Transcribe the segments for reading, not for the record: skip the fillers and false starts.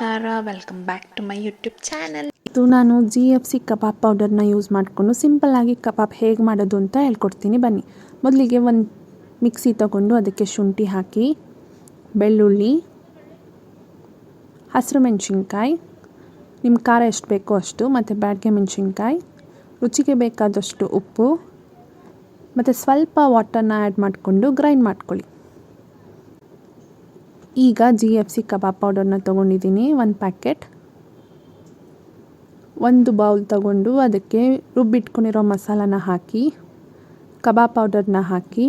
ನಮಸ್ಕಾರ, welcome back to my YouTube channel. ಇದು ನಾನು GFC ಕಬಾಬ್ ಪೌಡರ್ನ ಯೂಸ್ ಮಾಡಿಕೊಂಡು ಸಿಂಪಲ್ಲಾಗಿ ಕಬಾಬ್ ಹೇಗೆ ಮಾಡೋದು ಅಂತ ಹೇಳ್ಕೊಡ್ತೀನಿ ಬನ್ನಿ. ಮೊದಲಿಗೆ ಒಂದು ಮಿಕ್ಸಿ ತಗೊಂಡು ಅದಕ್ಕೆ ಶುಂಠಿ ಹಾಕಿ, ಬೆಳ್ಳುಳ್ಳಿ, ಹಸಿರು ಮೆಣಸಿನ್ಕಾಯಿ, ನಿಮ್ಮ ಖಾರ ಎಷ್ಟು ಬೇಕೋ ಅಷ್ಟು, ಮತ್ತು ಬ್ಯಾಡಗೆ ಮೆಣಸಿನ್ಕಾಯಿ, ರುಚಿಗೆ ಬೇಕಾದಷ್ಟು ಉಪ್ಪು ಮತ್ತು ಸ್ವಲ್ಪ ವಾಟರ್ನ ಆ್ಯಡ್ ಮಾಡಿಕೊಂಡು ಗ್ರೈಂಡ್ ಮಾಡ್ಕೊಳ್ಳಿ. ಈಗ GFC ಕಬಾಬ್ ಪೌಡರ್ನ ತೊಗೊಂಡಿದ್ದೀನಿ, ಒಂದು ಪ್ಯಾಕೆಟ್. ಒಂದು ಬೌಲ್ ತಗೊಂಡು ಅದಕ್ಕೆ ರುಬ್ಬಿಟ್ಕೊಂಡಿರೋ ಮಸಾಲಾನ ಹಾಕಿ, ಕಬಾಬ್ ಪೌಡರ್ನ ಹಾಕಿ,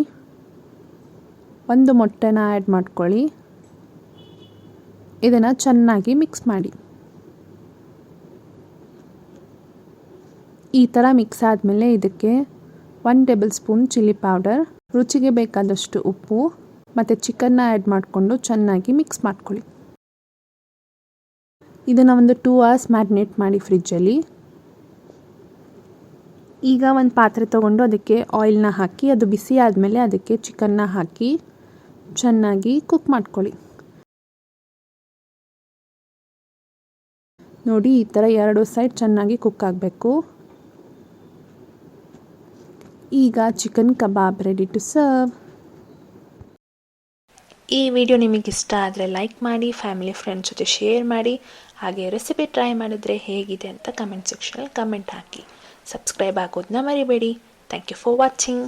ಒಂದು ಮೊಟ್ಟೆನ ಆ್ಯಡ್ ಮಾಡ್ಕೊಳ್ಳಿ. ಇದನ್ನು ಚೆನ್ನಾಗಿ ಮಿಕ್ಸ್ ಮಾಡಿ. ಈ ಥರ ಮಿಕ್ಸ್ ಆದಮೇಲೆ ಇದಕ್ಕೆ 1 ಟೇಬಲ್ ಸ್ಪೂನ್ ಚಿಲ್ಲಿ ಪೌಡರ್, ರುಚಿಗೆ ಬೇಕಾದಷ್ಟು ಉಪ್ಪು ಮತ್ತು ಚಿಕನ್ನ ಆ್ಯಡ್ ಮಾಡಿಕೊಂಡು ಚೆನ್ನಾಗಿ ಮಿಕ್ಸ್ ಮಾಡ್ಕೊಳ್ಳಿ. ಇದನ್ನು ಒಂದು 2 ಅವರ್ಸ್ ಮ್ಯಾರಿನೇಟ್ ಮಾಡಿ ಫ್ರಿಜ್ಜಲ್ಲಿ. ಈಗ ಒಂದು ಪಾತ್ರೆ ತೊಗೊಂಡು ಅದಕ್ಕೆ ಆಯಿಲ್ನ ಹಾಕಿ, ಅದು ಬಿಸಿ ಆದಮೇಲೆ ಅದಕ್ಕೆ ಚಿಕನ್ನ ಹಾಕಿ ಚೆನ್ನಾಗಿ ಕುಕ್ ಮಾಡ್ಕೊಳ್ಳಿ. ನೋಡಿ, ಈ ಥರ 2 ಸೈಡ್ ಚೆನ್ನಾಗಿ ಕುಕ್ ಆಗಬೇಕು. ಈಗ chicken kebab ready to serve. ಈ ವಿಡಿಯೋ ನಿಮಗೆ ಇಷ್ಟ ಆದರೆ ಲೈಕ್ ಮಾಡಿ, ಫ್ಯಾಮಿಲಿ ಫ್ರೆಂಡ್ಸ್ ಜೊತೆ ಶೇರ್ ಮಾಡಿ. ಹಾಗೆ ರೆಸಿಪಿ ಟ್ರೈ ಮಾಡಿದ್ರೆ ಹೇಗಿದೆ ಅಂತ ಕಮೆಂಟ್ ಸೆಕ್ಷನಲ್ಲಿ ಕಮೆಂಟ್ ಹಾಕಿ. ಸಬ್ಸ್ಕ್ರೈಬ್ ಆಗೋದನ್ನ ಮರಿಬೇಡಿ. Thank you for watching.